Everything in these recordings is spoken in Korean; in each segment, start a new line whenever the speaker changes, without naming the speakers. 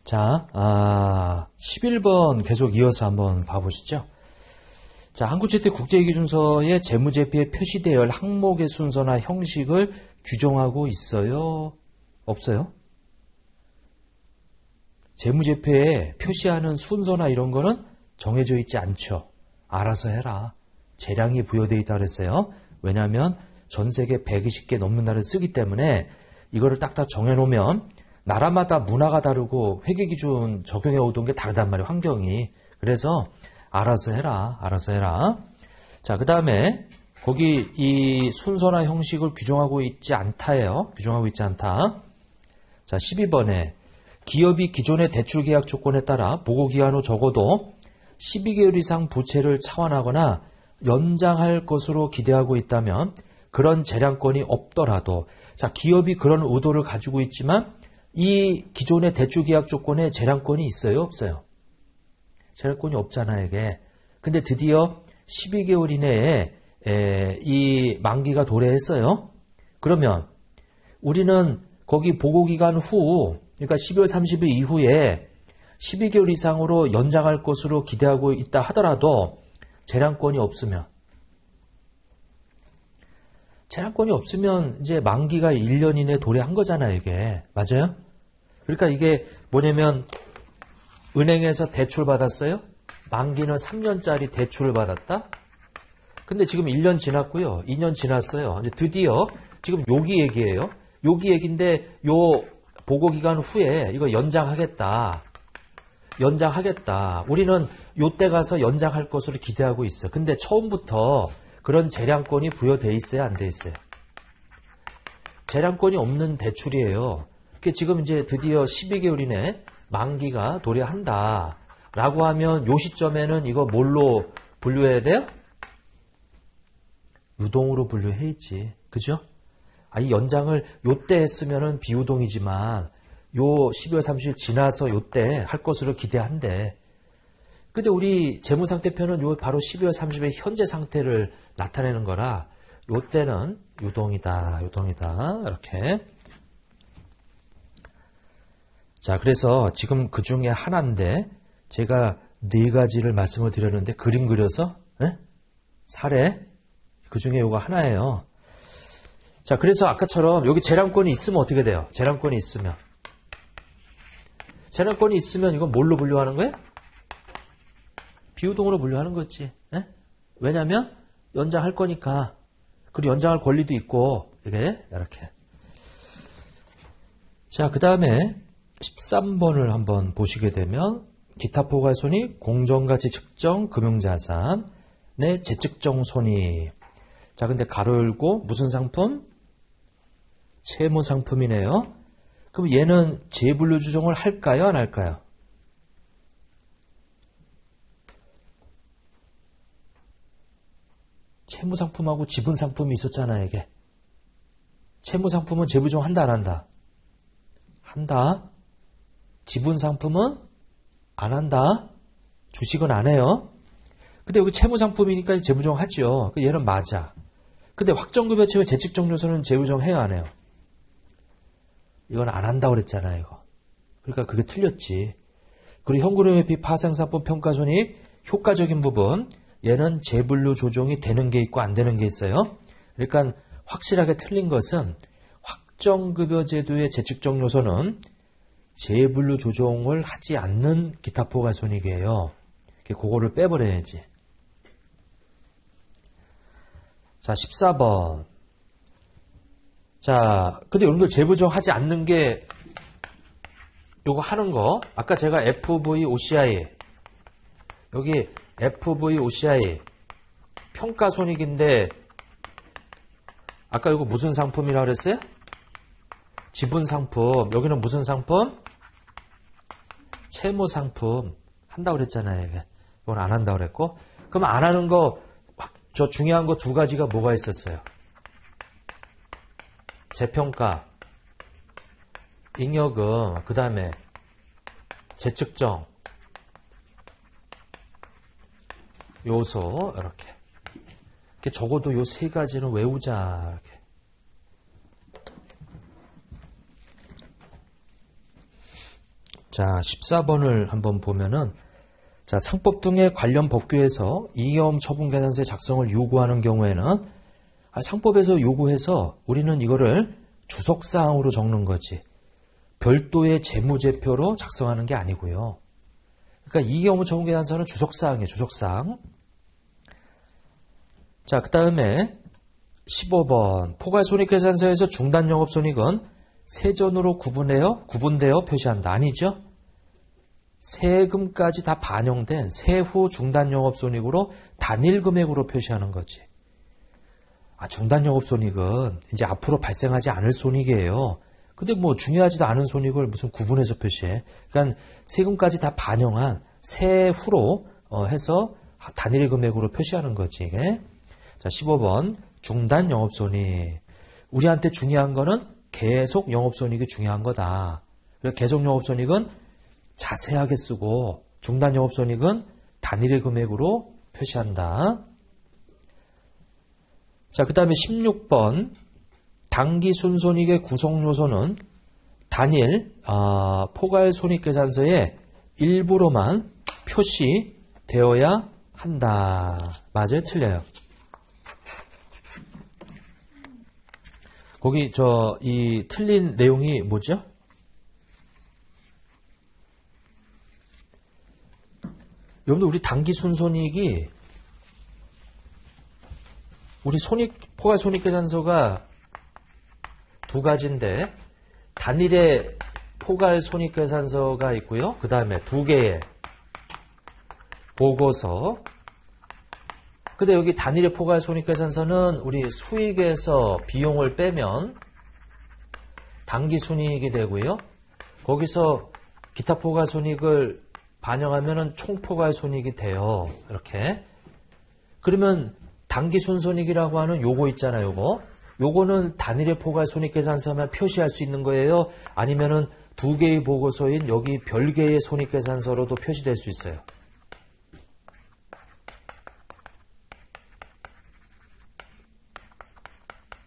자, 11번 계속 이어서 한번 봐보시죠. 자, 한국재테국제기준서의 재무제표에 표시되어야 할 항목의 순서나 형식을 규정하고 있어요? 없어요? 재무제표에 표시하는 순서나 이런 거는 정해져 있지 않죠. 알아서 해라. 재량이 부여되어 있다고 그랬어요. 왜냐하면 전 세계 120개 넘는 나라를 쓰기 때문에 이거를 딱딱 정해놓으면 나라마다 문화가 다르고 회계기준 적용해 오던 게 다르단 말이에요. 환경이. 그래서 알아서 해라. 알아서 해라. 자, 그 다음에 거기 이 순서나 형식을 규정하고 있지 않다예요. 규정하고 있지 않다. 자, 12번에 기업이 기존의 대출계약 조건에 따라 보고기한 후 적어도 12개월 이상 부채를 차환하거나 연장할 것으로 기대하고 있다면 그런 재량권이 없더라도, 자, 기업이 그런 의도를 가지고 있지만 이 기존의 대출계약 조건에 재량권이 있어요? 없어요? 재량권이 없잖아요, 이게. 근데 드디어 12개월 이내에 이 만기가 도래했어요. 그러면 우리는 거기 보고기간 후, 그러니까 12월 30일 이후에 12개월 이상으로 연장할 것으로 기대하고 있다 하더라도 재량권이 없으면 이제 만기가 1년 이내에 도래한 거잖아요, 이게. 맞아요? 그러니까 이게 뭐냐면 은행에서 대출 받았어요. 만기는 3년짜리 대출을 받았다. 근데 지금 1년 지났고요. 2년 지났어요. 이제 드디어 지금 여기 얘기예요. 여기 얘기인데 요 보고기간 후에 이거 연장하겠다. 우리는 요때 가서 연장할 것으로 기대하고 있어. 근데 처음부터 그런 재량권이 부여돼 있어요? 안 돼 있어요? 재량권이 없는 대출이에요. 그게 지금 이제 드디어 12개월 이내 만기가 도래한다. 라고 하면 요 시점에는 이거 뭘로 분류해야 돼요? 유동으로 분류해야지. 그죠? 이 연장을 요때 했으면은 비유동이지만 요 12월 30일 지나서 요때 할 것으로 기대한대. 근데 우리 재무상태표는 요 바로 12월 30일 현재 상태를 나타내는 거라 요때는 유동이다. 이렇게. 자, 그래서 지금 그 중에 하나인데 제가 4가지를 말씀을 드렸는데 그림 그려서 사례 그 중에 요거 하나예요. 자, 그래서 아까처럼 여기 재량권이 있으면 어떻게 돼요? 재량권이 있으면 이건 뭘로 분류하는 거예요? 비유동으로 분류하는 거지. 왜냐면 연장할 거니까. 그리고 연장할 권리도 있고 이게 이렇게. 자, 그 다음에 13번을 한번 보시게 되면 기타 포괄손익, 공정가치 측정, 금융자산의 재측정 손익. 자, 근데 가로 열고 무슨 상품? 채무상품이네요. 그럼 얘는 재분류 조정을 할까요? 안 할까요? 채무상품하고 지분상품이 있었잖아요, 이게. 채무상품은 재분류 조정 한다, 안 한다? 한다. 지분상품은 안 한다. 주식은 안 해요. 근데 여기 채무상품이니까 재분류 조정 하죠. 얘는 맞아. 근데 확정급여 채무 재측정 요소는 재분류 조정 해요, 안 해요? 이건 안 한다고 그랬잖아요, 이거. 그러니까 그게 틀렸지. 그리고 현금흐름회피 파생상품 평가손익 효과적인 부분, 얘는 재분류 조정이 되는 게 있고 안 되는 게 있어요. 그러니까 확실하게 틀린 것은 확정급여 제도의 재측정 요소는 재분류 조정을 하지 않는 기타 포괄손익이에요. 그거를 빼버려야지. 자, 14번. 자, 근데 여러분들 재분류 조정 하지 않는 게 요거 하는 거. 아까 제가 FV OCI 여기 FV OCI 평가손익인데 아까 이거 무슨 상품이라고 그랬어요? 지분상품. 여기는 무슨 상품? 채무상품. 한다고 그랬잖아요. 이건 안 한다고 그랬고. 그럼 안 하는 거, 저 중요한 거 2가지가 뭐가 있었어요? 재평가, 잉여금, 그 다음에 재측정 요소 이렇게. 적어도 요 3가지는 외우자. 이렇게. 자, 14번을 한번 보면은, 자, 상법 등의 관련 법규에서 이계엄 처분 계산서의 작성을 요구하는 경우에는, 상법에서 요구해서 우리는 이거를 주석사항으로 적는 거지. 별도의 재무제표로 작성하는 게 아니고요. 그러니까 이계엄 처분 계산서는 주석사항이에요, 주석사항. 자, 그 다음에 15번. 포괄손익계산서에서 중단영업손익은 세전으로 구분되어 표시한다. 아니죠? 세금까지 다 반영된 세후 중단영업손익으로 단일 금액으로 표시하는 거지. 중단영업손익은 이제 앞으로 발생하지 않을 손익이에요. 근데 뭐 중요하지도 않은 손익을 무슨 구분해서 표시해. 그러니까 세금까지 다 반영한 세후로 해서 단일 금액으로 표시하는 거지. 이게. 자, 15번. 중단 영업손익. 우리한테 중요한 거는 계속 영업손익이 중요한 거다. 계속 영업손익은 자세하게 쓰고 중단 영업손익은 단일의 금액으로 표시한다. 자, 그 다음에 16번. 당기 순손익의 구성요소는 단일 포괄손익계산서의 일부로만 표시되어야 한다. 맞아요? 틀려요? 거기 이 틀린 내용이 뭐죠? 여러분들 우리 당기 순손익이 우리 포괄 손익계산서가 두 가지인데 단일의 포괄 손익계산서가 있고요. 그 다음에 두 개의 보고서. 근데 여기 단일의 포괄 손익계산서는 우리 수익에서 비용을 빼면 당기 순이익이 되고요. 거기서 기타 포괄 손익을 반영하면은 총 포괄 손익이 돼요. 이렇게. 그러면 당기 순손익이라고 하는 요거 있잖아요. 요거는 단일의 포괄 손익계산서만 표시할 수 있는 거예요. 아니면은 두 개의 보고서인 여기 별개의 손익계산서로도 표시될 수 있어요.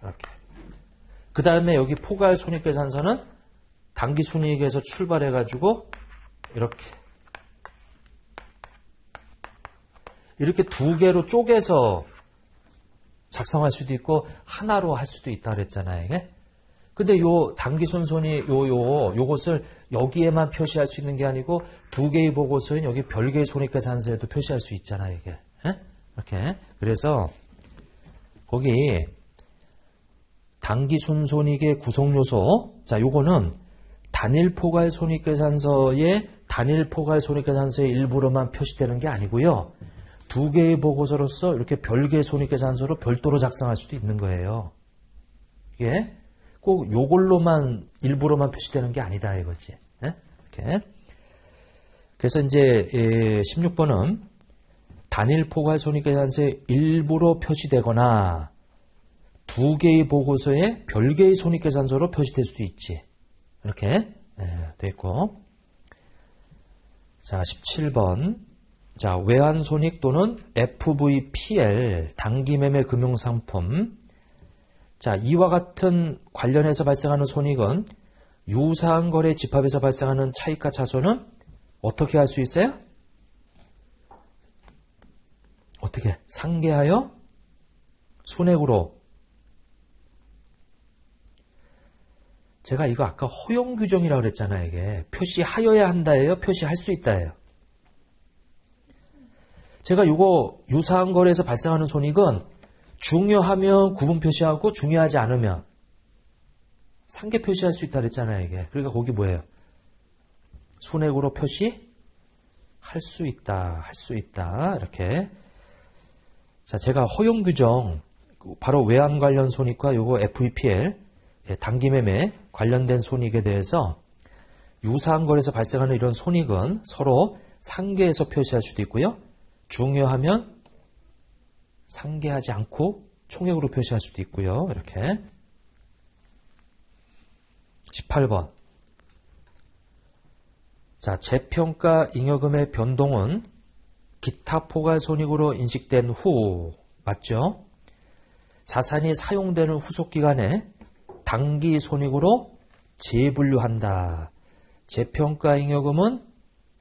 이렇게. 그 다음에 여기 포괄 손익계산서는 당기 순이익에서 출발해가지고 이렇게 두 개로 쪼개서 작성할 수도 있고 하나로 할 수도 있다 그랬잖아요. 이게. 근데 요 당기 순손익 요것을 여기에만 표시할 수 있는 게 아니고 두 개의 보고서인 여기 별개의 손익계산서에도 표시할 수 있잖아요. 이게. 이렇게. 그래서 거기 당기 순손익의 구성요소. 자, 요거는 단일 포괄 손익계산서의 일부로만 표시되는 게 아니고요. 두 개의 보고서로서 이렇게 별개의 손익계산서로 별도로 작성할 수도 있는 거예요. 이게 꼭 요걸로만 일부로만 표시되는 게 아니다 이거지. 이렇게. 그래서 이제 16번은 단일 포괄 손익계산서의 일부로 표시되거나 두 개의 보고서에 별개의 손익계산서로 표시될 수도 있지. 이렇게 돼 있고. 자, 17번. 자, 외환손익 또는 FVPL, 단기매매 금융상품. 자, 이와 같은 관련해서 발생하는 손익은 유사한 거래 집합에서 발생하는 차익과 차손은 어떻게 할 수 있어요? 어떻게? 상계하여 순액으로. 제가 이거 아까 허용규정이라고 그랬잖아요. 이게 표시하여야 한다예요? 표시할 수 있다예요? 제가 이거 유사한 거래에서 발생하는 손익은 중요하면 구분 표시하고 중요하지 않으면 상계 표시할 수 있다 그랬잖아요. 이게. 그러니까 거기 뭐예요? 순액으로 표시할 수 있다. 할 수 있다. 이렇게. 자, 제가 허용 규정 바로 외환 관련 손익과 요거 FEPL 단기매매 관련된 손익에 대해서 유사한 거래에서 발생하는 이런 손익은 서로 상계해서 표시할 수도 있고요. 중요하면 상계하지 않고 총액으로 표시할 수도 있고요. 이렇게. 18번. 자, 재평가 잉여금의 변동은 기타 포괄 손익으로 인식된 후, 맞죠? 자산이 사용되는 후속 기간에 당기 손익으로 재분류한다. 재평가 잉여금은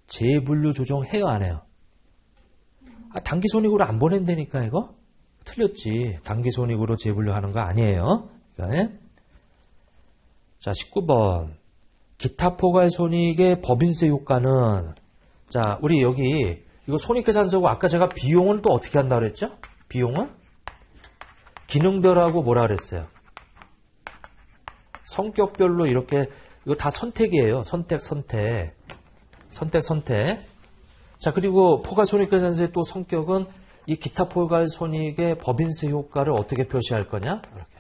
재분류 조정해요, 안 해요? 단기손익으로 안 보낸다니까, 이거? 틀렸지. 단기손익으로 재분류하는 거 아니에요. 그러니까. 자, 19번. 기타 포괄손익의 법인세 효과는, 자, 우리 여기, 이거 손익계산서고 아까 제가 비용은 또 어떻게 한다 그랬죠? 비용은? 기능별하고 뭐라 그랬어요? 성격별로 이렇게, 이거 다 선택이에요. 선택. 자, 그리고 포괄손익계산서의 또 성격은 이 기타 포괄손익의 법인세 효과를 어떻게 표시할 거냐? 이렇게.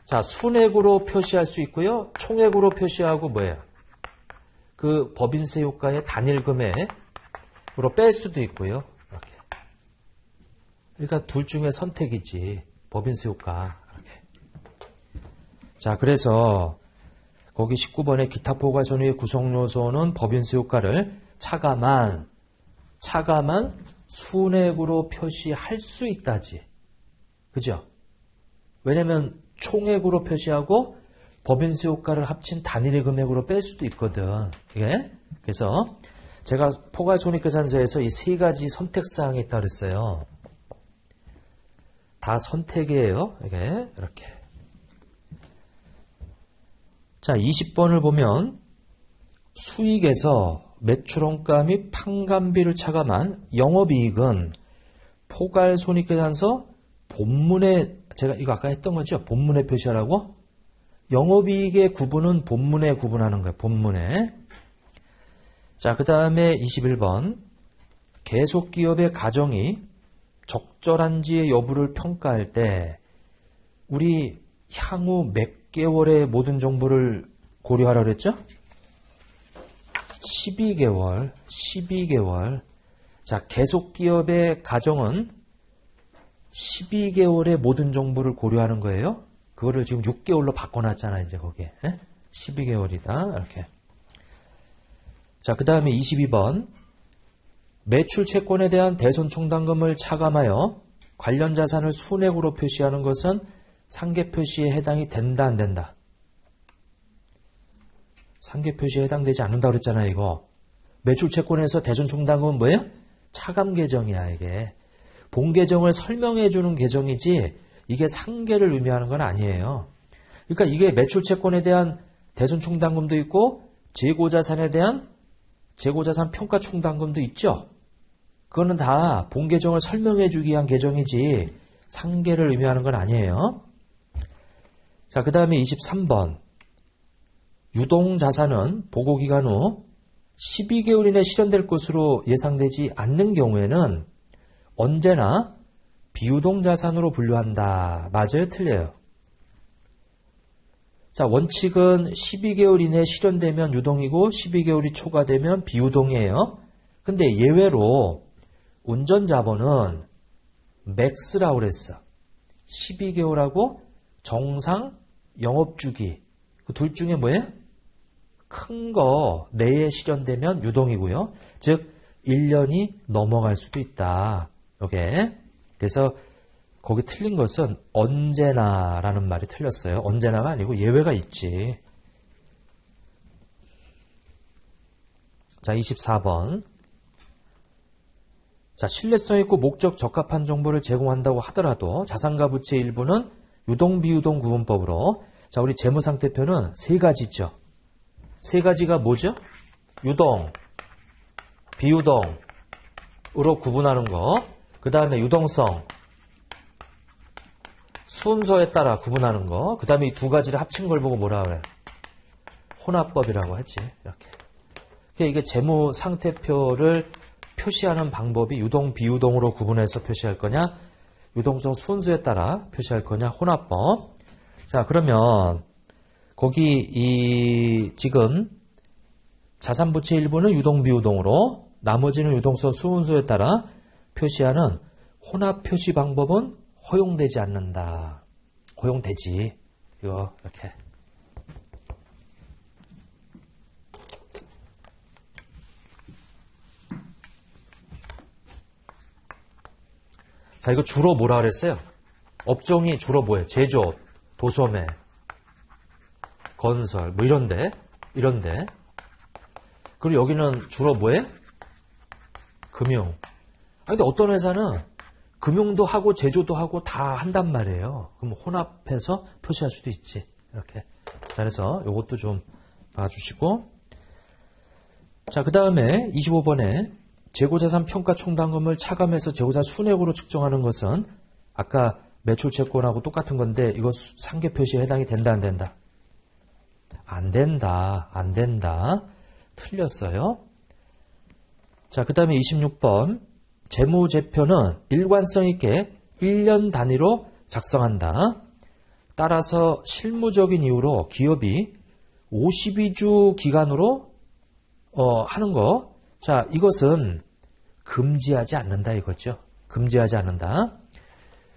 자, 순액으로 표시할 수 있고요. 총액으로 표시하고 뭐예요? 그 법인세 효과의 단일 금액으로 뺄 수도 있고요. 이렇게. 그러니까 둘 중에 선택이지. 법인세 효과. 이렇게. 자, 그래서 거기 19번에 기타 포괄손익의 구성 요소는 법인세 효과를 차감한 순액으로 표시할 수 있다지. 그죠? 왜냐면 총액으로 표시하고 법인세 효과를 합친 단일의 금액으로 뺄 수도 있거든. 예? 그래서 제가 포괄손익계산서에서 이 세 가지 선택사항이 있다 그랬어요. 다 선택이에요. 이게 이렇게. 자, 20번을 보면 수익에서 매출원가 및 판관비를 차감한 영업이익은 포괄손익계산서 본문에 제가 이거 아까 했던 거죠? 본문에 표시하라고? 영업이익의 구분은 본문에 구분하는 거예요. 본문에. 자, 그 다음에 21번. 계속기업의 가정이 적절한지의 여부를 평가할 때 우리 향후 몇 개월의 모든 정보를 고려하라 그랬죠? 12개월. 자, 계속기업의 가정은 12개월의 모든 정보를 고려하는 거예요. 그거를 지금 6개월로 바꿔놨잖아, 이제 거기에. 12개월이다. 이렇게. 자, 그 다음에 22번. 매출 채권에 대한 대손 총당금을 차감하여 관련 자산을 순액으로 표시하는 것은 상계 표시에 해당이 된다, 안 된다? 상계 표시에 해당되지 않는다 그랬잖아, 이거. 매출 채권에서 대손 총당금은 뭐예요? 차감 계정이야, 이게. 본 계정을 설명해 주는 계정이지 이게 상계를 의미하는 건 아니에요. 그러니까 이게 매출 채권에 대한 대손 총당금도 있고 재고자산에 대한 재고자산 평가 총당금도 있죠. 그거는 다 본 계정을 설명해 주기 위한 계정이지 상계를 의미하는 건 아니에요. 자, 그 다음에 23번. 유동자산은 보고기간 후 12개월 이내 실현될 것으로 예상되지 않는 경우에는 언제나 비유동자산으로 분류한다. 맞아요? 틀려요? 자, 원칙은 12개월 이내 실현되면 유동이고 12개월이 초과되면 비유동이에요. 근데 예외로 운전자본은 맥스라고 그랬어. 12개월하고 정상 영업주기. 그 둘 중에 뭐예요? 큰 거 내에 실현되면 유동이고요. 즉 1년이 넘어갈 수도 있다. 요게. 그래서 거기 틀린 것은 언제나라는 말이 틀렸어요. 언제나가 아니고 예외가 있지. 자, 24번. 자, 신뢰성 있고 목적 적합한 정보를 제공한다고 하더라도 자산과 부채 일부는 유동, 비유동 구분법으로. 자, 우리 재무상태표는 세 가지죠. 세 가지가 뭐죠? 유동, 비유동으로 구분하는 거. 그 다음에 유동성, 순서에 따라 구분하는 거. 그 다음에 이 두 가지를 합친 걸 보고 뭐라 그래? 혼합법이라고 하지. 이렇게. 이게 재무상태표를 표시하는 방법이 유동, 비유동으로 구분해서 표시할 거냐, 유동성 순수에 따라 표시할 거냐, 혼합법. 자, 그러면 거기 지금 자산부채 일부는 유동, 비유동으로, 나머지는 유동성 순수에 따라 표시하는 혼합 표시 방법은 허용되지 않는다. 허용되지. 이거 이렇게. 자, 이거 주로 뭐라 그랬어요? 업종이 주로 뭐예요? 제조업, 도소매, 건설, 뭐 이런데. 그리고 여기는 주로 뭐예요? 금융. 근데 어떤 회사는 금융도 하고 제조도 하고 다 한단 말이에요. 그럼 혼합해서 표시할 수도 있지. 이렇게. 자, 그래서 이것도 좀 봐주시고. 자, 그 다음에 25번에 재고자산 평가 총당금을 차감해서 재고자산 순액으로 측정하는 것은 아까 매출채권하고 똑같은 건데 이거 상계 표시에 해당이 된다, 안 된다? 안 된다. 틀렸어요. 자, 그 다음에 26번. 재무제표는 일관성 있게 1년 단위로 작성한다. 따라서 실무적인 이유로 기업이 52주 기간으로 하는 거. 자, 이것은 금지하지 않는다 이거죠. 금지하지 않는다.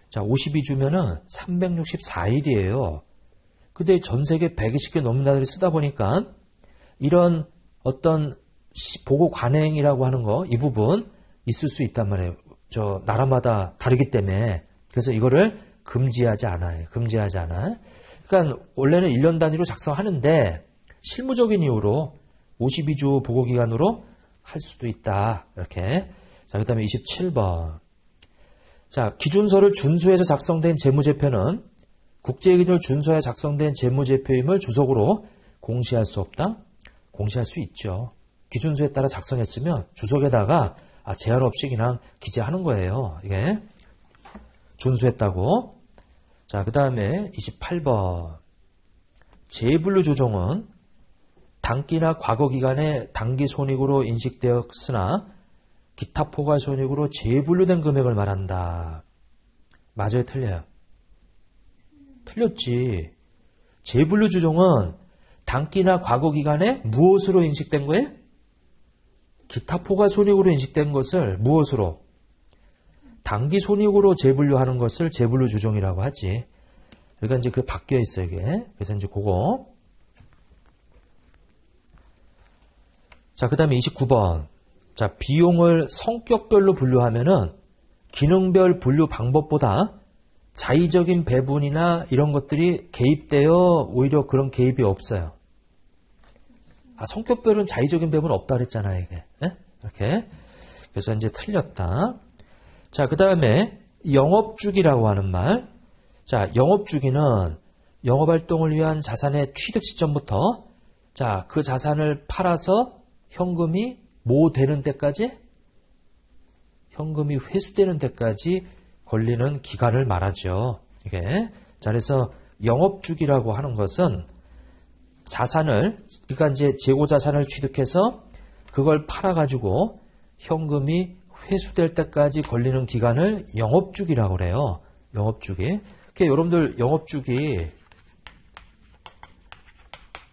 자, 52주면은 364일이에요. 근데 전 세계 120개 넘는 나라들이 쓰다 보니까 이런 어떤 보고 관행이라고 하는 거, 이 부분 있을 수 있단 말이에요. 저 나라마다 다르기 때문에. 그래서 이거를 금지하지 않아요. 그러니까 원래는 1년 단위로 작성하는데 실무적인 이유로 52주 보고 기간으로 할 수도 있다. 이렇게. 자, 그 다음에 27번. 자, 기준서를 준수해서 작성된 재무제표는 국제기준을 준수하여 작성된 재무제표임을 주석으로 공시할 수 없다? 공시할 수 있죠. 기준서에 따라 작성했으면 주석에다가 제한 없이 그냥 기재하는 거예요. 이게 준수했다고. 자, 그 다음에 28번. 재분류 조정은 단기나 과거 기간에 단기 손익으로 인식되었으나 기타 포괄 손익으로 재분류된 금액을 말한다. 맞아요, 틀려요? 틀렸지. 재분류 조정은 단기나 과거 기간에 무엇으로 인식된 거예요? 기타 포괄 손익으로 인식된 것을 무엇으로? 단기 손익으로 재분류하는 것을 재분류 조정이라고 하지. 그러니까 이제 그 바뀌어 있어요, 이게. 그래서 이제 그거. 자, 그 다음에 29번. 자, 비용을 성격별로 분류하면은 기능별 분류 방법보다 자의적인 배분이나 이런 것들이 개입되어 오히려 그런 개입이 없어요. 성격별은 자의적인 배분 없다 그랬잖아요, 이게. 네? 이렇게. 그래서 이제 틀렸다. 자, 그 다음에 영업주기라고 하는 말. 자, 영업주기는 영업활동을 위한 자산의 취득 시점부터 자, 그 자산을 팔아서 현금이 뭐 되는 때까지? 현금이 회수되는 때까지 걸리는 기간을 말하죠. 이게. 자, 그래서 영업주기라고 하는 것은 자산을, 그러니까 이제 재고자산을 취득해서 그걸 팔아가지고 현금이 회수될 때까지 걸리는 기간을 영업주기라고 그래요. 영업주기. 그러니까 여러분들 영업주기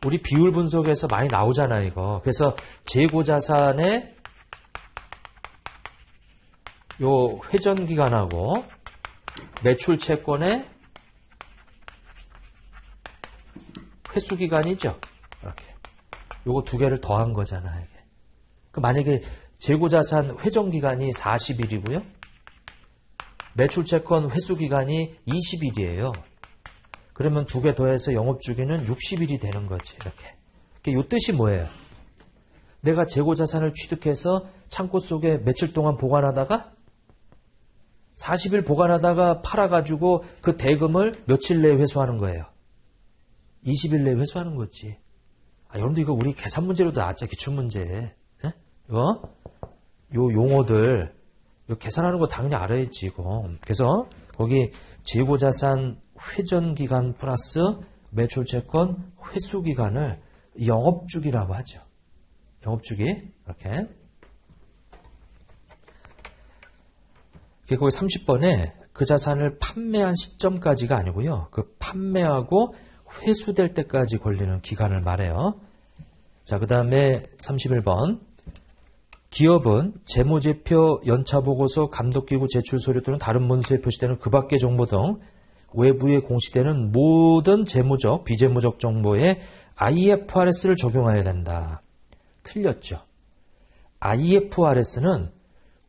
우리 비율 분석에서 많이 나오잖아요, 이거. 그래서 재고자산의 요 회전기간하고 매출채권의 회수기간이죠. 이렇게. 요거 두 개를 더한 거잖아요, 이게. 그 만약에 재고자산 회전기간이 40일이고요. 매출채권 회수기간이 20일이에요. 그러면 두 개 더해서 영업주기는 60일이 되는 거지, 이렇게. 이 뜻이 뭐예요? 내가 재고자산을 취득해서 창고 속에 며칠 동안 보관하다가 40일 보관하다가 팔아가지고 그 대금을 며칠 내에 회수하는 거예요. 20일 내에 회수하는 거지. 여러분들 이거 우리 계산 문제로도 나왔죠, 기출문제. 네? 이거? 요 용어들, 이거 계산하는 거 당연히 알아야지, 이거. 그래서 거기 재고자산 회전기간 플러스 매출채권 회수기간을 영업주기라고 하죠. 영업주기. 이렇게. 거기 30번에 그 자산을 판매한 시점까지가 아니고요. 그 판매하고 회수될 때까지 걸리는 기간을 말해요. 자, 그 다음에 31번. 기업은 재무제표, 연차보고서, 감독기구 제출서류 또는 다른 문서에 표시되는 그 밖의 정보 등 외부에 공시되는 모든 재무적, 비재무적 정보에 IFRS를 적용해야 된다. 틀렸죠. IFRS는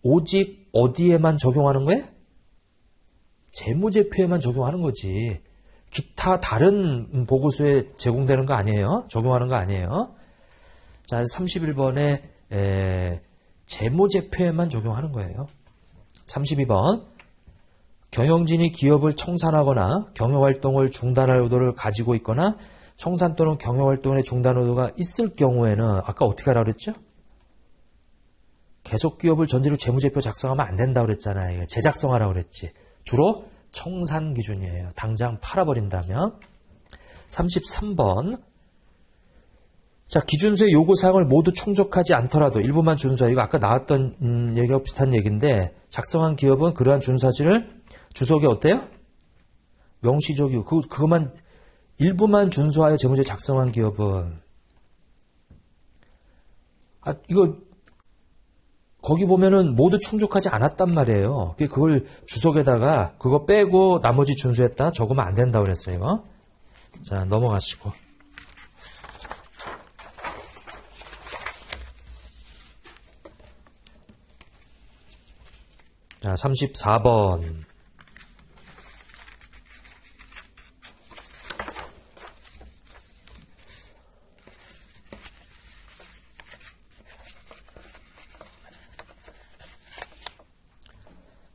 오직 어디에만 적용하는 거예요? 재무제표에만 적용하는 거지. 기타 다른 보고서에 제공되는 거 아니에요? 적용하는 거 아니에요? 자, 31번에 재무제표에만 적용하는 거예요. 32번. 경영진이 기업을 청산하거나 경영활동을 중단할 의도를 가지고 있거나 청산 또는 경영활동의 중단 의도가 있을 경우에는 아까 어떻게 하라고 그랬죠? 계속 기업을 전제로 재무제표 작성하면 안 된다고 그랬잖아요. 재작성하라고 그랬지. 주로 청산 기준이에요. 당장 팔아버린다면. 33번. 자, 기준서의 요구사항을 모두 충족하지 않더라도 일부만 준수하여, 이거 아까 나왔던 얘기하고 비슷한 얘기인데, 작성한 기업은 그러한 준사실을 주석이 어때요? 명시적이고, 그것만, 일부만 준수하여 재무제표 작성한 기업은, 이거, 거기 보면은 모두 충족하지 않았단 말이에요. 그걸 주석에다가 그거 빼고 나머지 준수했다? 적으면 안 된다고 그랬어요, 이거. 자, 넘어가시고. 자, 34번.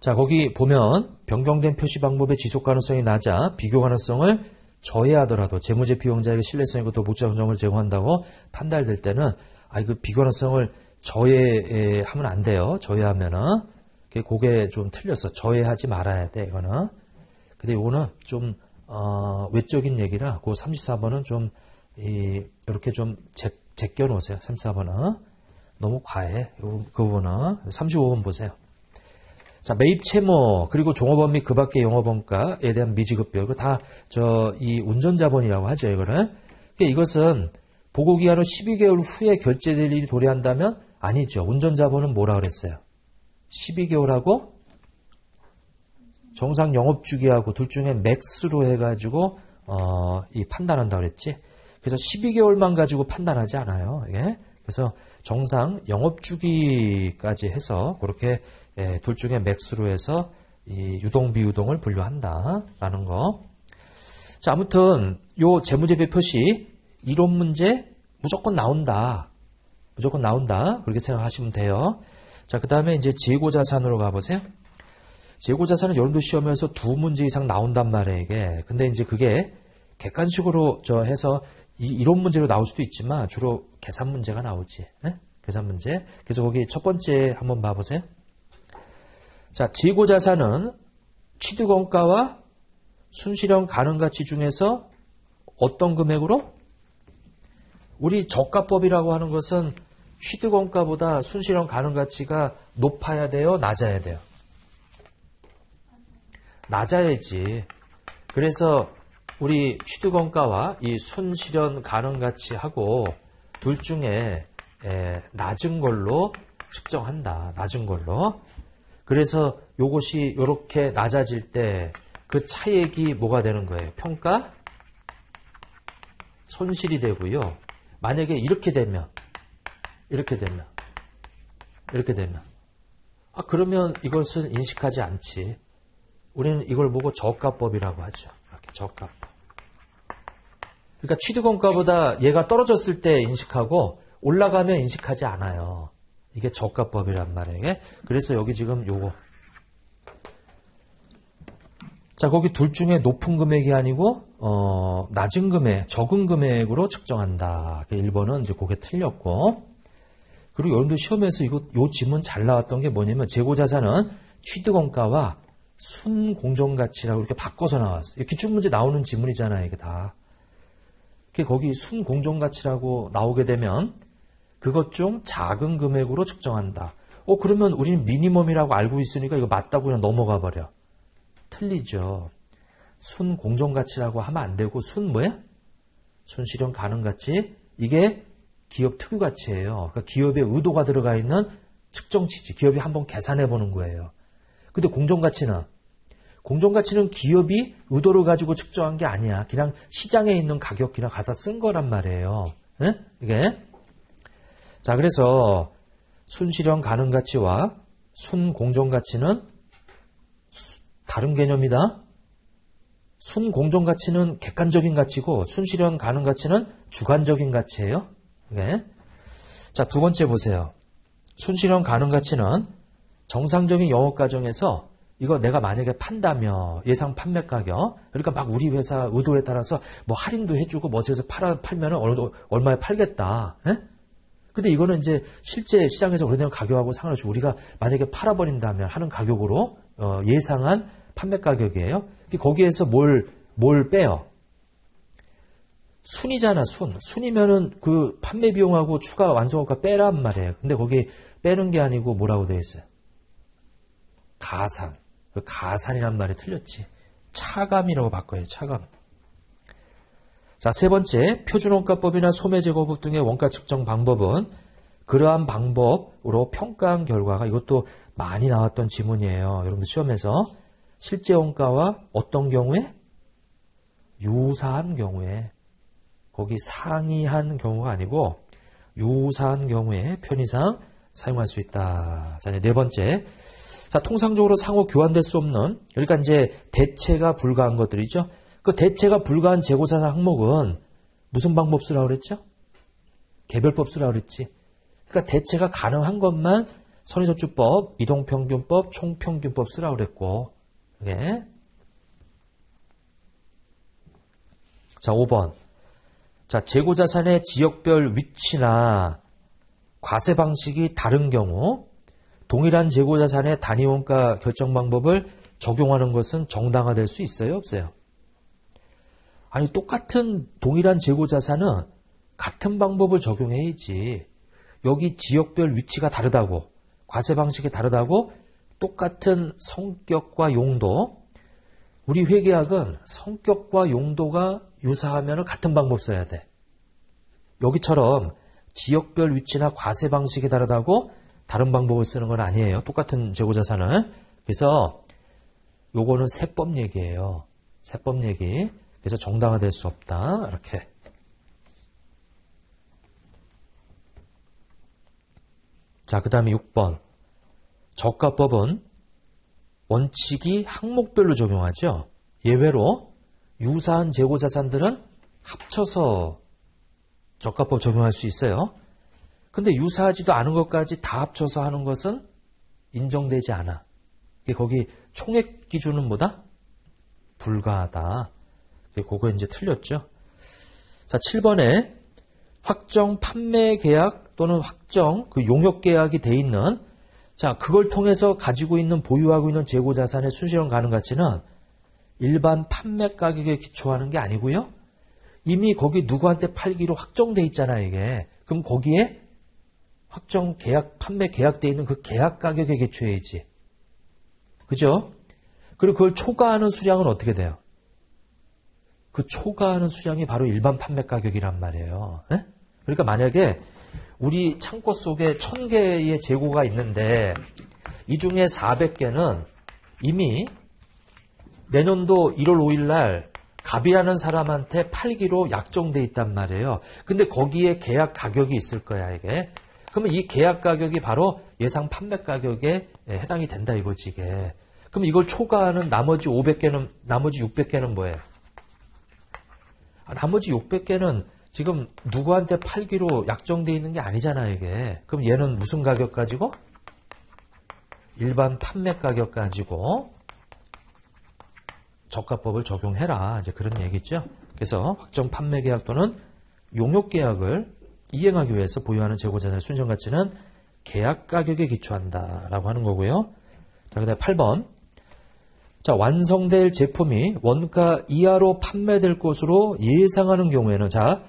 자, 거기 보면 변경된 표시 방법의 지속 가능성이 낮아 비교 가능성을 저해하더라도 재무제 비용자에게 신뢰성이고 더 복잡한 점을 제공한다고 판단될 때는 이거 비교 가능성을 저해하면 안 돼요. 저해하면은 그게 좀 틀렸어. 저해하지 말아야 돼, 이거는. 근데 이거는 좀 외적인 얘기라 그 34번은 좀 이렇게 좀 제껴 놓으세요. 34번은 너무 과해. 그 부분은 35번 보세요. 자, 매입 채무, 그리고 종업원 및 그 밖의 영업원가에 대한 미지급료, 이거 다, 이 운전자본이라고 하죠, 이거를. 이것은 보고기한 후 12개월 후에 결제될 일이 도래한다면 아니죠. 운전자본은 뭐라 그랬어요? 12개월하고 정상 영업주기하고 둘 중에 맥스로 해가지고, 판단한다 그랬지. 그래서 12개월만 가지고 판단하지 않아요, 이게. 그래서 정상 영업주기까지 해서 그렇게 둘 중에 맥스로 해서 이 유동 비유동을 분류한다라는 거. 자, 아무튼 요 재무제표 표시 이론 문제 무조건 나온다. 무조건 나온다. 그렇게 생각하시면 돼요. 자, 그다음에 이제 재고 자산으로 가 보세요. 재고 자산은 여러분들 시험에서 2문제 이상 나온단 말이에요, 이게. 근데 이제 그게 객관식으로 해서 이론 문제로 나올 수도 있지만 주로 계산 문제가 나오지. 네? 계산 문제. 그래서 거기 첫 번째 한번 봐 보세요. 자, 재고자산은 취득원가와 순실현 가능가치 중에서 어떤 금액으로? 우리 저가법이라고 하는 것은 취득원가보다 순실현 가능가치가 높아야 돼요? 낮아야 돼요? 낮아야지. 그래서 우리 취득원가와 이 순실현 가능가치하고 둘 중에 낮은 걸로 측정한다. 낮은 걸로. 그래서 요것이 이렇게 낮아질 때 그 차액이 뭐가 되는 거예요? 평가? 손실이 되고요. 만약에 이렇게 되면 그러면 이것은 인식하지 않지. 우리는 이걸 보고 저가법이라고 하죠. 이렇게 저가법. 그러니까 취득원가보다 얘가 떨어졌을 때 인식하고 올라가면 인식하지 않아요. 이게 저가법이란 말이에요. 그래서 여기 지금 요거. 자, 거기 둘 중에 높은 금액이 아니고, 낮은 금액, 적은 금액으로 측정한다. 1번은 이제 그게 틀렸고. 그리고 여러분들 시험에서 요 지문 잘 나왔던 게 뭐냐면, 재고자산은 취득원가와 순공정가치라고 이렇게 바꿔서 나왔어요. 기출문제 나오는 지문이잖아요, 이게 다. 거기 순공정가치라고 나오게 되면, 그것 중 작은 금액으로 측정한다. 그러면 우리는 미니멈이라고 알고 있으니까 이거 맞다고 그냥 넘어가 버려. 틀리죠. 순공정가치라고 하면 안 되고 뭐야? 순실현 가능가치. 이게 기업 특유가치예요. 그러니까 기업의 의도가 들어가 있는 측정치지. 기업이 한번 계산해 보는 거예요. 근데 공정가치는 기업이 의도를 가지고 측정한 게 아니야. 그냥 시장에 있는 가격 그냥 갖다 쓴 거란 말이에요. 네? 이게. 자, 그래서 순실현 가능가치와 순공정가치는 다른 개념이다. 순공정 가치는 객관적인 가치고 순실현 가능 가치는 주관적인 가치예요. 네. 자, 두 번째 보세요. 순실현 가능 가치는 정상적인 영업 과정에서 이거 내가 만약에 판다며 예상 판매 가격, 그러니까 막 우리 회사 의도에 따라서 뭐 할인도 해주고 뭐 어디서 팔면 얼마에 팔겠다. 예? 근데 이거는 이제 실제 시장에서 그러는 가격하고 상관없이 우리가 만약에 팔아버린다면 하는 가격으로 예상한 판매 가격이에요. 거기에서 뭘 빼요? 순이잖아, 순. 순이면은 그 판매 비용하고 추가 완성업가 빼란 말이에요. 근데 거기 빼는 게 아니고 뭐라고 되어 있어요? 가산. 그 가산이란 말이 틀렸지. 차감이라고 바꿔요, 차감. 자, 세 번째, 표준원가법이나 소매제거법 등의 원가 측정 방법은 그러한 방법으로 평가한 결과가 이것도 많이 나왔던 지문이에요. 여러분들 시험에서 실제 원가와 어떤 경우에? 유사한 경우에. 거기 상이한 경우가 아니고 유사한 경우에 편의상 사용할 수 있다. 자, 이제 네 번째. 자, 통상적으로 상호 교환될 수 없는, 그러니까 이제 대체가 불가한 것들이죠. 그 대체가 불가한 재고자산 항목은 무슨 방법 쓰라고 그랬죠? 개별법 쓰라고 그랬지. 그러니까 대체가 가능한 것만 선의저축법, 이동평균법, 총평균법 쓰라고 그랬고. 예. 자, 5번. 자, 재고자산의 지역별 위치나 과세 방식이 다른 경우 동일한 재고자산의 단위원가 결정 방법을 적용하는 것은 정당화될 수 있어요? 없어요? 아니, 똑같은 동일한 재고자산은 같은 방법을 적용해야지. 여기 지역별 위치가 다르다고, 과세 방식이 다르다고, 똑같은 성격과 용도. 우리 회계학은 성격과 용도가 유사하면 같은 방법 써야 돼. 여기처럼 지역별 위치나 과세 방식이 다르다고 다른 방법을 쓰는 건 아니에요. 똑같은 재고자산을. 그래서 요거는 세법 얘기예요. 세법 얘기. 그래서 정당화될 수 없다. 이렇게. 자, 그 다음에 6번. 저가법은 원칙이 항목별로 적용하죠. 예외로 유사한 재고자산들은 합쳐서 저가법 적용할 수 있어요. 근데 유사하지도 않은 것까지 다 합쳐서 하는 것은 인정되지 않아. 거기 총액 기준은 뭐다? 불가하다. 그거 이제 틀렸죠. 자, 7번에 확정 판매 계약 또는 확정 그 용역 계약이 돼 있는, 자, 그걸 통해서 가지고 있는 보유하고 있는 재고자산의 순실현 가능 가치는 일반 판매 가격에 기초하는 게 아니고요. 이미 거기 누구한테 팔기로 확정돼 있잖아, 이게. 그럼 거기에 확정 계약, 판매 계약돼 있는 그 계약 가격에 기초해야지. 그죠? 그리고 그걸 초과하는 수량은 어떻게 돼요? 그 초과하는 수량이 바로 일반 판매 가격이란 말이에요. 에? 그러니까 만약에 우리 창고 속에 1000개의 재고가 있는데 이 중에 400개는 이미 내년도 1월 5일 날 갑이라는 사람한테 팔기로 약정돼 있단 말이에요. 근데 거기에 계약 가격이 있을 거야, 이게. 그러면 이 계약 가격이 바로 예상 판매 가격에 해당이 된다 이거지, 이게. 그럼 이걸 초과하는 나머지 500개는, 나머지 600개는 뭐예요? 나머지 600개는 지금 누구한테 팔기로 약정돼 있는 게 아니잖아, 이게. 그럼 얘는 무슨 가격 가지고? 일반 판매 가격 가지고 저가법을 적용해라. 이제 그런 얘기죠. 그래서 확정 판매 계약 또는 용역 계약을 이행하기 위해서 보유하는 재고자산의 순실현 가치는 계약 가격에 기초한다라고 하는 거고요. 자, 그다음에 8번. 자, 완성될 제품이 원가 이하로 판매될 것으로 예상하는 경우에는, 자,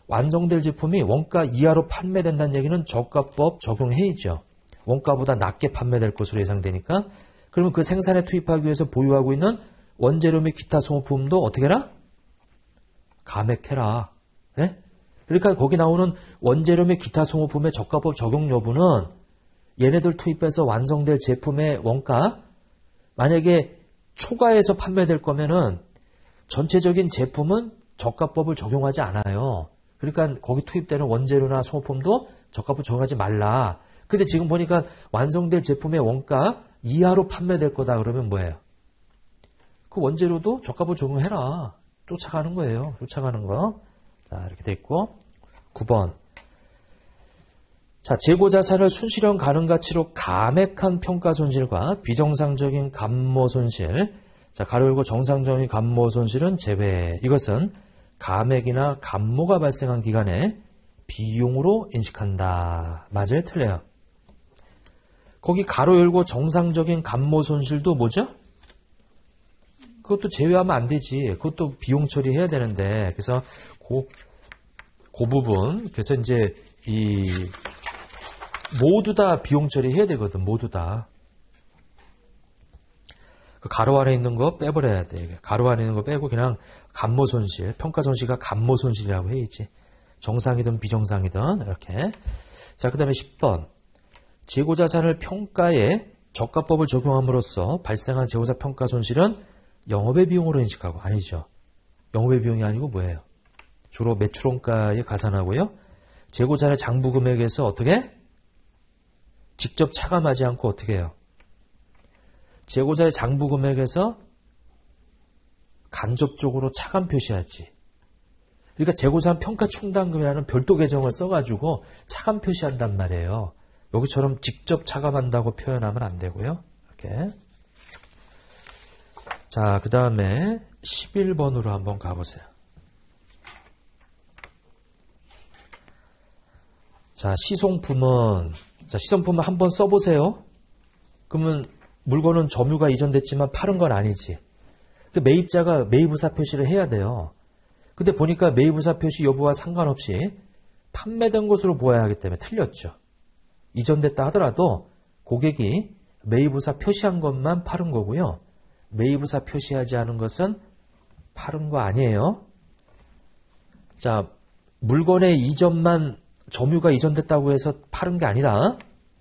완성될 제품이 원가 이하로 판매된다는 얘기는 저가법 적용해야죠. 원가보다 낮게 판매될 것으로 예상되니까. 그러면 그 생산에 투입하기 위해서 보유하고 있는 원재료 및 기타 소모품도 어떻게 해라? 감액해라. 네? 그러니까 거기 나오는 원재료 및 기타 소모품의 저가법 적용 여부는 얘네들 투입해서 완성될 제품의 원가, 만약에 초과해서 판매될 거면은 전체적인 제품은 저가법을 적용하지 않아요. 그러니까 거기 투입되는 원재료나 소모품도 저가법 적용하지 말라. 근데 지금 보니까 완성될 제품의 원가 이하로 판매될 거다 그러면 뭐예요? 그 원재료도 저값을 적용해라. 쫓아가는 거예요. 쫓아가는 거. 자, 이렇게 돼 있고. 9번. 자, 재고자산을 순실현 가능가치로 감액한 평가손실과 비정상적인 감모손실. 자, 가로 열고 정상적인 감모손실은 제외. 이것은 감액이나 감모가 발생한 기간에 비용으로 인식한다. 맞아요? 틀려요? 거기 가로 열고 정상적인 감모손실도 뭐죠? 그것도 제외하면 안 되지. 그것도 비용 처리해야 되는데. 그래서 그 부분. 그래서 이제 모두 다 비용 처리해야 되거든. 모두 다. 그 가로 안에 있는 거 빼버려야 돼. 가로 안에 있는 거 빼고 그냥 감모손실, 평가손실과 감모손실이라고 해야지. 정상이든 비정상이든 이렇게. 자, 그 다음에 10번. 재고자산을 평가에 저가법을 적용함으로써 발생한 재고자 평가손실은 영업의 비용으로 인식하고. 아니죠. 영업의 비용이 아니고 뭐예요? 주로 매출원가에 가산하고요. 재고자산의 장부금액에서 어떻게? 직접 차감하지 않고 어떻게 해요? 재고자의 장부금액에서 간접적으로 차감 표시하지. 그러니까 재고자산 평가충당금이라는 별도 계정을 써가지고 차감 표시한단 말이에요. 여기처럼 직접 차감한다고 표현하면 안 되고요. 이렇게. 자, 그 다음에 11번으로 한번 가보세요. 자, 시송품은 한번 써보세요. 그러면 물건은 점유가 이전됐지만 팔은 건 아니지. 매입자가 매입의사 표시를 해야 돼요. 근데 보니까 매입의사 표시 여부와 상관없이 판매된 것으로 보아야 하기 때문에 틀렸죠. 이전됐다 하더라도 고객이 매입의사 표시한 것만 팔은 거고요. 매입의사 표시하지 않은 것은 팔은 거 아니에요. 자, 물건의 이전만 점유가 이전됐다고 해서 팔은 게 아니다.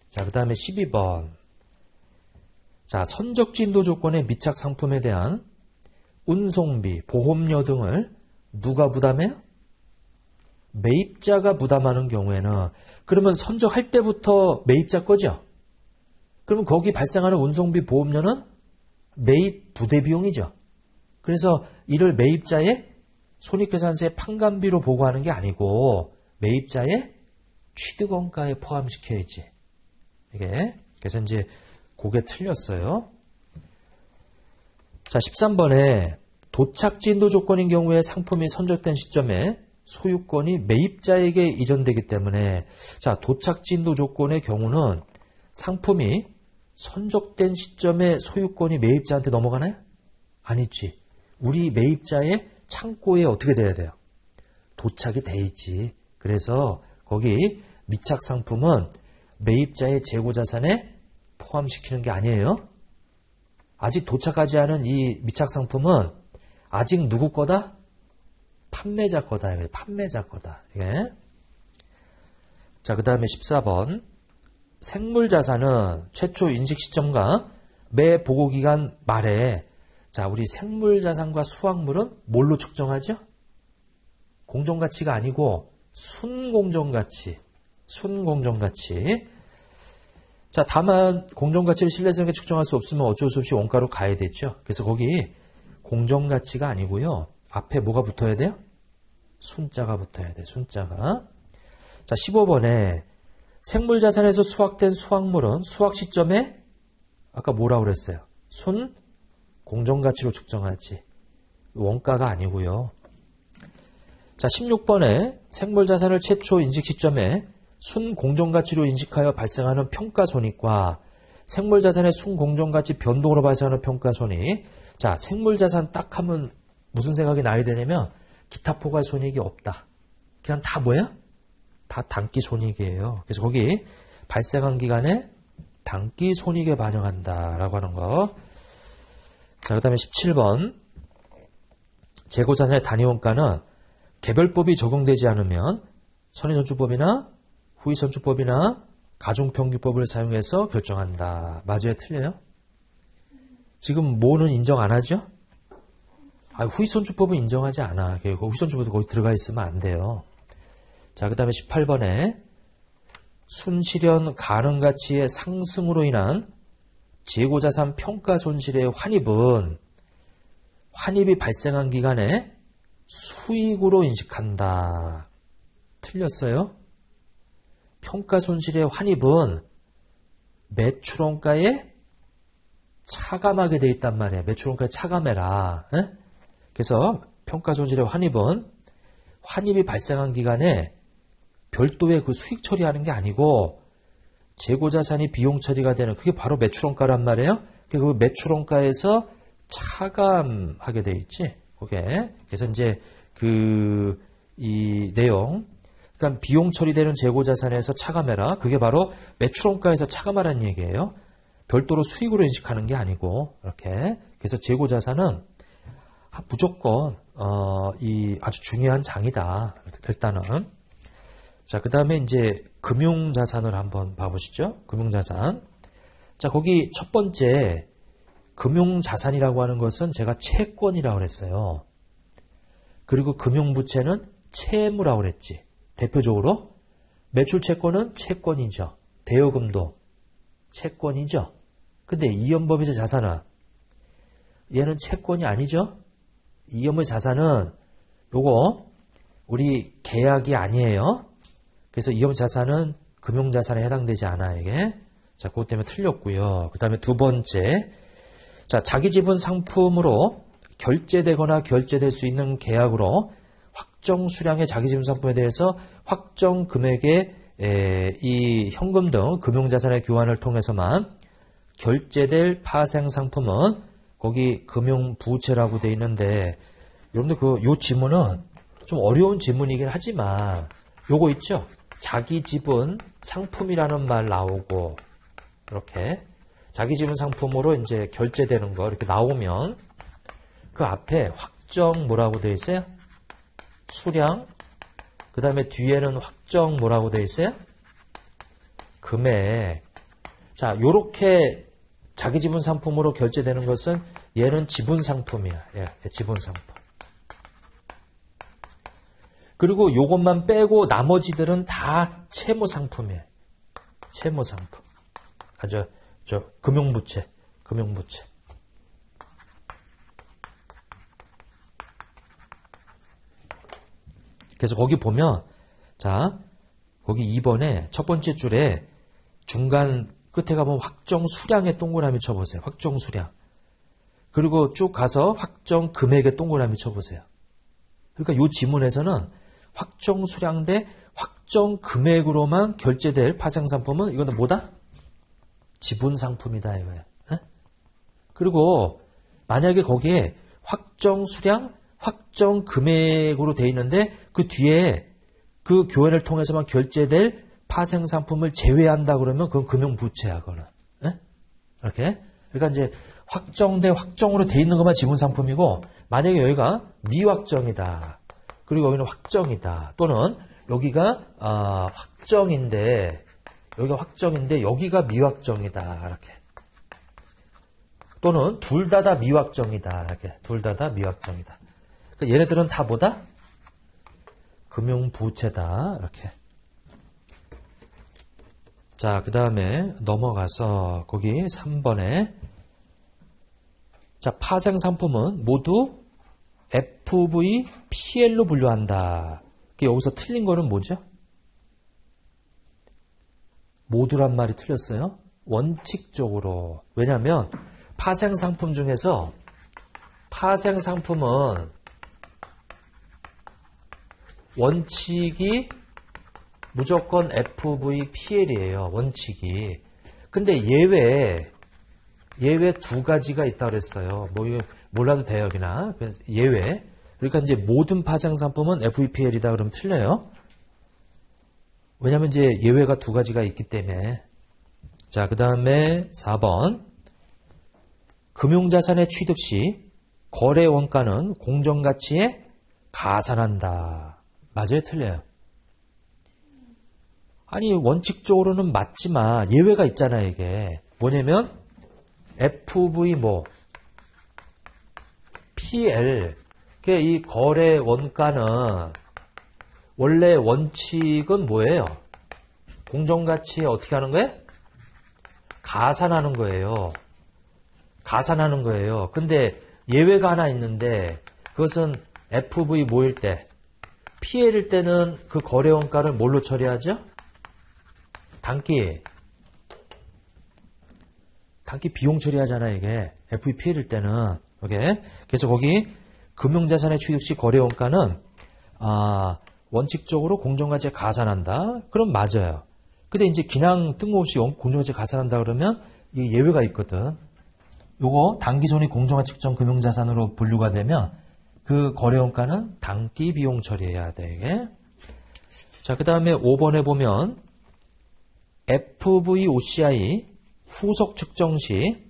자, 그 다음에 12번. 자, 선적진도 조건의 미착 상품에 대한 운송비, 보험료 등을 누가 부담해요? 매입자가 부담하는 경우에는 그러면 선적할 때부터 매입자 거죠? 그러면 거기 발생하는 운송비, 보험료는 매입 부대 비용이죠. 그래서 이를 매입자의 손익계산서의 판관비로 보고하는 게 아니고 매입자의 취득원가에 포함시켜야지. 이게 그래서 이제 그게 틀렸어요. 자, 13번에 도착진도 조건인 경우에 상품이 선적된 시점에 소유권이 매입자에게 이전되기 때문에 자, 도착진도 조건의 경우는 상품이 선적된 시점에 소유권이 매입자한테 넘어가나요? 아니지. 우리 매입자의 창고에 어떻게 돼야 돼요? 도착이 돼 있지. 그래서 거기 미착 상품은 매입자의 재고자산에 포함시키는 게 아니에요. 아직 도착하지 않은 이 미착 상품은 아직 누구 거다? 판매자 거다. 판매자 거다. 이게. 자, 그 다음에 14번. 생물자산은 최초 인식 시점과 매 보고기간 말에 자, 우리 생물자산과 수확물은 뭘로 측정하죠? 공정가치가 아니고 순공정가치. 순공정가치. 자, 다만 공정가치를 신뢰성 있게 측정할 수 없으면 어쩔 수 없이 원가로 가야 되죠. 그래서 거기 공정가치가 아니고요. 앞에 뭐가 붙어야 돼요? 순자가 붙어야 돼. 순자가. 자, 15번에 생물자산에서 수확된 수확물은 수확 시점에 아까 뭐라고 그랬어요? 순 공정가치로 측정하지. 원가가 아니고요. 자, 16번에 생물자산을 최초 인식 시점에 순공정가치로 인식하여 발생하는 평가손익과 생물자산의 순공정가치 변동으로 발생하는 평가손익. 자, 생물자산 딱 하면 무슨 생각이 나야 되냐면 기타 포괄손익이 없다. 그냥 다 뭐야? 다 단기손익이에요. 그래서 거기 발생한 기간에 단기손익에 반영한다라고 하는 거. 자, 그 다음에 17번. 재고자산의 단위원가는 개별법이 적용되지 않으면 선의선출법이나 후의선출법이나 가중평균법을 사용해서 결정한다. 맞아요? 틀려요? 지금 뭐는 인정 안 하죠? 후의선출법은 인정하지 않아. 후의선출법도 거기 들어가 있으면 안 돼요. 자, 그 다음에 18번에 순실현 환입이 발생한 기간에 수익으로 인식한다. 틀렸어요? 평가손실의 환입은 매출원가에 차감하게 돼 있단 말이에요. 매출원가에 차감해라. 에? 그래서 평가손실의 환입은 환입이 발생한 기간에 별도의 그 수익 처리하는 게 아니고 재고자산이 비용 처리가 되는 그게 바로 매출원가란 말이에요. 그 매출원가에서 차감하게 돼 있지. 그게 그래서 이제 이 내용, 그러니까 비용 처리되는 재고자산에서 차감해라. 그게 바로 매출원가에서 차감하라는 얘기예요. 별도로 수익으로 인식하는 게 아니고 이렇게. 그래서 재고자산은 무조건 이 아주 중요한 장이다. 일단은. 자, 그 다음에 이제 금융자산을 한번 봐보시죠. 금융자산. 자, 거기 첫 번째 금융자산이라고 하는 것은 제가 채권이라고 그랬어요. 그리고 금융부채는 채무라고 그랬지. 대표적으로 매출채권은 채권이죠. 대여금도 채권이죠. 근데 이연법인의 자산은 얘는 채권이 아니죠. 이연법의 자산은 요거 우리 계약이 아니에요. 그래서 이연법 자산은 금융자산에 해당되지 않아 이게. 자, 그것 때문에 틀렸고요. 그 다음에 두 번째, 자, 자기 지분 상품으로 결제되거나 결제될 수 있는 계약으로 확정 수량의 자기 지분 상품에 대해서 확정 금액의 이 현금 등 금융자산의 교환을 통해서만 결제될 파생 상품은 거기 금융부채라고 돼 있는데, 여러분들 요 지문은 좀 어려운 지문이긴 하지만 요거 있죠? 자기 지분 상품이라는 말 나오고 이렇게 자기 지분 상품으로 이제 결제되는 거 이렇게 나오면 그 앞에 확정 뭐라고 돼 있어요? 수량. 그 다음에 뒤에는 확정 뭐라고 돼 있어요? 금액. 자, 요렇게 자기 지분 상품으로 결제되는 것은 얘는 지분 상품이야. 예, 지분 상품. 그리고 요것만 빼고 나머지들은 다 채무 상품이에요. 채무 상품. 금융부채. 그래서 거기 보면, 자, 거기 2번에 첫 번째 줄에 중간 끝에 가면 확정 수량에 동그라미 쳐보세요. 확정 수량. 그리고 쭉 가서 확정 금액에 동그라미 쳐보세요. 그러니까 이 지문에서는 확정 수량 대 확정 금액으로만 결제될 파생상품은 이거는 뭐다? 지분 상품이다 이거예요. 그리고 만약에 거기에 확정 수량, 확정 금액으로 돼 있는데 그 뒤에 그 교환을 통해서만 결제될 파생 상품을 제외한다 그러면 그건 금융부채야, 그거는. 이렇게. 그러니까 이제 확정 대 확정으로 돼 있는 것만 지분 상품이고, 만약에 여기가 미확정이다. 그리고 여기는 확정이다. 또는 여기가 확정인데 여기가 확정인데 여기가 미확정이다. 이렇게. 또는 둘 다 미확정이다. 이렇게. 둘 다 미확정이다. 그러니까 얘네들은 다 뭐다? 금융부채다. 이렇게. 자, 그 다음에 넘어가서 거기 3번에 자, 파생상품은 모두 FVPL로 분류한다. 여기서 틀린 거는 뭐죠? 모두란 말이 틀렸어요. 원칙적으로. 왜냐하면 파생상품 중에서 파생상품은 원칙이 무조건 FVPL이에요. 원칙이. 근데 예외 두 가지가 있다 그랬어요. 뭐 이거 몰라도 돼요, 여기나. 예외. 그러니까 이제 모든 파생 상품은 FVPL이다 그러면 틀려요. 왜냐면 이제 예외가 두 가지가 있기 때문에. 자, 그 다음에 4번. 금융자산의 취득 시 거래 원가는 공정가치에 가산한다. 맞아요, 틀려요? 아니, 원칙적으로는 맞지만 예외가 있잖아요, 이게. 뭐냐면 FV PL. 이 거래 원가는 원래 원칙은 뭐예요? 공정가치에 어떻게 하는 거예요? 가산하는 거예요. 가산하는 거예요. 근데 예외가 하나 있는데 그것은 FV 뭐일 때? PL일 때는 그 거래원가를 뭘로 처리하죠? 단기 비용 처리하잖아 이게. FVPL일 때는. 오케이. 그래서 거기 금융자산의 취득 시 거래원가는 원칙적으로 공정가치에 가산한다. 그럼 맞아요. 근데 이제 그냥 뜬금없이 공정가치에 가산한다 그러면 이게 예외가 있거든. 요거 단기손익 공정가치 측정 금융자산으로 분류가 되면 그 거래원가는 단기 비용 처리해야 돼 이게. 자, 그 다음에 5번에 보면 FVOCI 후속 측정 시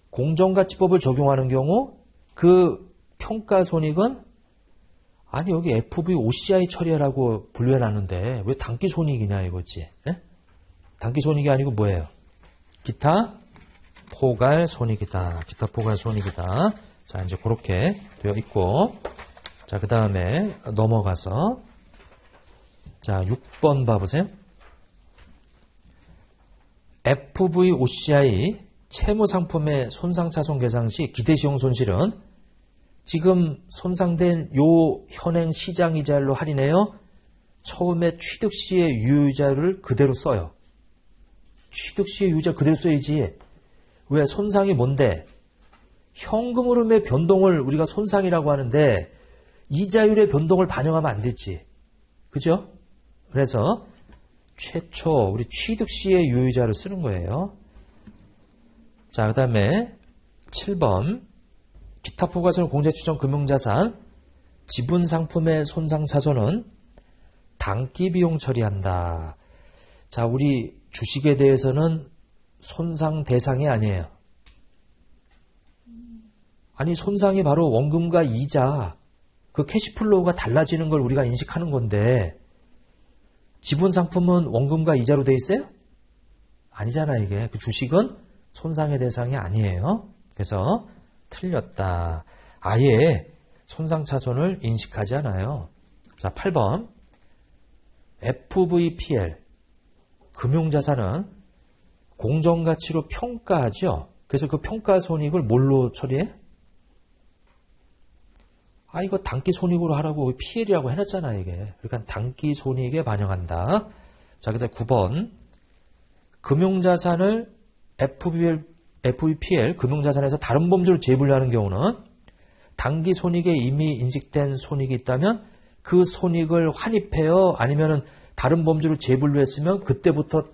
공정가치법을 적용하는 경우 그 평가손익은 아니 여기 FVOCI 처리하라고 분류해놨는데 왜 단기손익이냐 이거지. 에? 단기손익이 아니고 뭐예요? 기타 포괄손익이다. 기타 포괄손익이다. 자, 이제 그렇게 되어 있고, 자, 그 다음에 넘어가서 자 6번 봐보세요. FVOCI 채무상품의 손상차손 계산 시 기대시용 손실은 지금 손상된 요 현행 시장이자율로 할인해요. 처음에 취득시의 유효이자를 그대로 써요. 취득시의 유효이자 그대로 써야지. 왜? 손상이 뭔데? 현금 흐름의 변동을 우리가 손상이라고 하는데 이자율의 변동을 반영하면 안 되지. 그죠? 그래서 최초 우리 취득시의 유효이자를 쓰는 거예요. 자, 그 다음에 7번 기타 포괄손 공제추정 금융자산 지분상품의 손상차손은 단기 비용 처리한다. 자, 우리 주식에 대해서는 손상 대상이 아니에요. 아니 손상이 바로 원금과 이자 그 캐시플로우가 달라지는 걸 우리가 인식하는 건데 지분상품은 원금과 이자로 돼 있어요? 아니잖아 이게. 그 주식은 손상의 대상이 아니에요. 그래서 틀렸다. 아예 손상차손을 인식하지 않아요. 자, 8번 FVPL 금융자산은 공정가치로 평가하죠. 그래서 그 평가손익을 뭘로 처리해? 이거 단기손익으로 하라고 PL이라고 해놨잖아 이게. 그러니까 단기손익에 반영한다. 자, 그 다음에 9번 금융자산을 FVPL 금융자산에서 다른 범주로 재분류하는 경우는 단기손익에 이미 인식된 손익이 있다면 그 손익을 환입해요? 아니면은 다른 범주로 재분류했으면 그때부터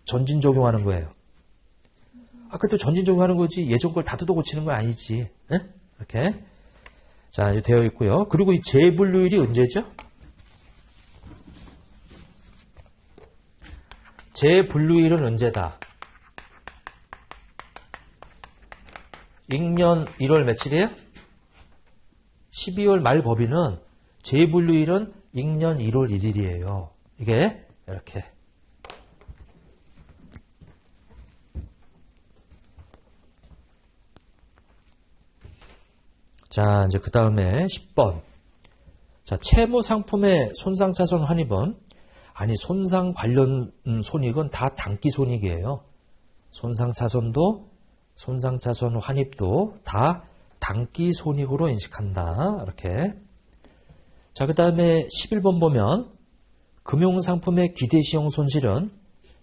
전진 적용하는 거예요. 그때 전진 적용하는 거지 예전 걸 다 뜯어 고치는 건 아니지. 네? 이렇게 자 이제 되어 있고요. 그리고 이 재분류일이 언제죠? 재분류일은 언제다? 익년 1월 며칠이에요? 12월 말 법인은 재분류일은 익년 1월 1일이에요. 이게 이렇게. 자, 이제 그 다음에 10번. 자, 채무 상품의 손상차손 환입은 아니 손상 관련 손익은 다 단기 손익이에요. 손상차손도 손상차손 환입도 다 단기 손익으로 인식한다. 이렇게. 자, 그 다음에 11번 보면 금융상품의 기대시용 손실은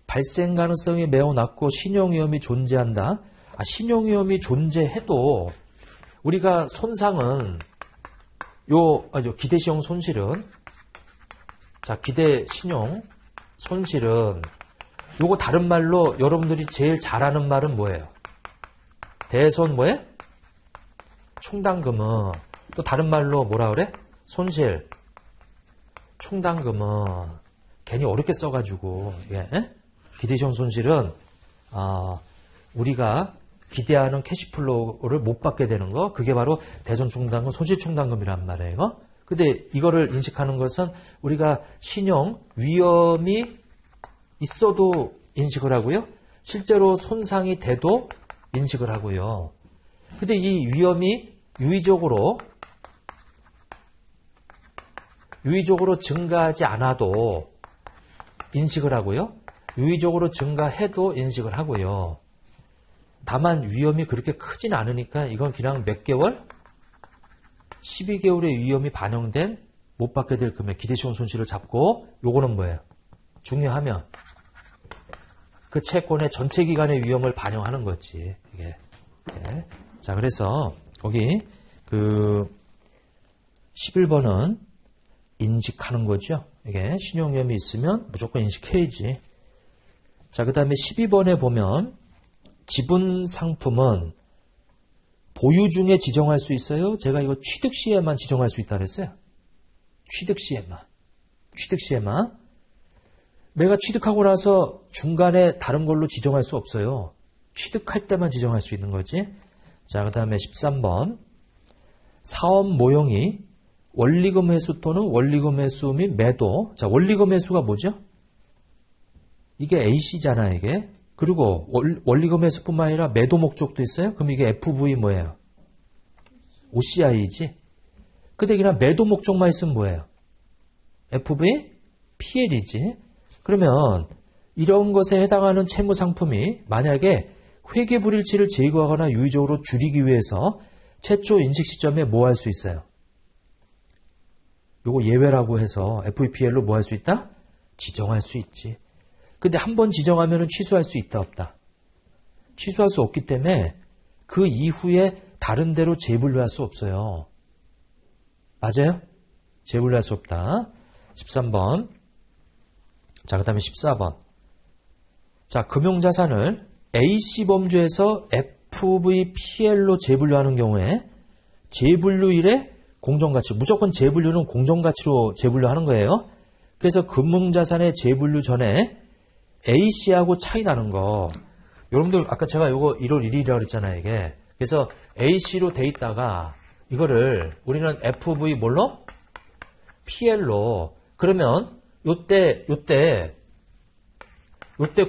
발생 가능성이 매우 낮고 신용위험이 존재한다. 신용위험이 존재해도 우리가 손상은 기대시용 손실은 자, 기대신용 손실은 요거 다른 말로 여러분들이 제일 잘 아는 말은 뭐예요? 대손 뭐예요? 충당금은 또 다른 말로 뭐라 그래? 손실 충당금은 괜히 어렵게 써가지고 기대시용 손실은 우리가 기대하는 캐시플로우를 못 받게 되는 거 그게 바로 대손 충당금 손실 충당금이란 말이에요. 근데 이거를 인식하는 것은 우리가 신용 위험이 있어도 인식을 하고요. 실제로 손상이 돼도 인식을 하고요. 근데 이 위험이 유의적으로 증가하지 않아도 인식을 하고요. 유의적으로 증가해도 인식을 하고요. 다만 위험이 그렇게 크진 않으니까 이건 그냥 몇 개월? 12개월의 위험이 반영된 못 받게 될 금액 기대시효 손실을 잡고 요거는 뭐예요? 중요하면 그 채권의 전체 기간의 위험을 반영하는 거지. 이게. 네. 자, 그래서 거기 그 11번은 인식하는 거죠. 이게 신용위험이 있으면 무조건 인식해야지. 자, 그 다음에 12번에 보면 지분 상품은 보유 중에 지정할 수 있어요? 제가 이거 취득 시에만 지정할 수 있다 그랬어요. 취득 시에만. 취득 시에만. 내가 취득하고 나서 중간에 다른 걸로 지정할 수 없어요. 취득할 때만 지정할 수 있는 거지. 자, 그 다음에 13번. 사업 모형이 원리금 회수 또는 원리금 회수 및 매도. 자, 원리금 회수가 뭐죠? 이게 A씨잖아, 이게. 그리고 원리금 회수뿐만 아니라 매도 목적도 있어요. 그럼 이게 FV 뭐예요? OCI이지. 근데 그냥 매도 목적만 있으면 뭐예요? FV PL이지. 그러면 이런 것에 해당하는 채무 상품이 만약에 회계 불일치를 제거하거나 유의적으로 줄이기 위해서 최초 인식 시점에 뭐 할 수 있어요? 요거 예외라고 해서 FVPL로 뭐 할 수 있다? 지정할 수 있지. 근데 한 번 지정하면 취소할 수 있다 없다? 취소할 수 없기 때문에 그 이후에 다른 데로 재분류할 수 없어요. 맞아요? 재분류할 수 없다. 13번. 자, 그 다음에 14번. 자, 금융자산을 AC 범주에서 FVPL로 재분류하는 경우에 재분류일에 공정가치, 무조건 재분류는 공정가치로 재분류하는 거예요. 그래서 금융자산의 재분류 전에 A씨하고 차이 나는 거. 여러분들 아까 제가 이거 1월 1일이라고 그랬잖아요, 이게. 그래서 A씨로 돼 있다가 이거를 우리는 FV 뭘로? PL로. 그러면 요때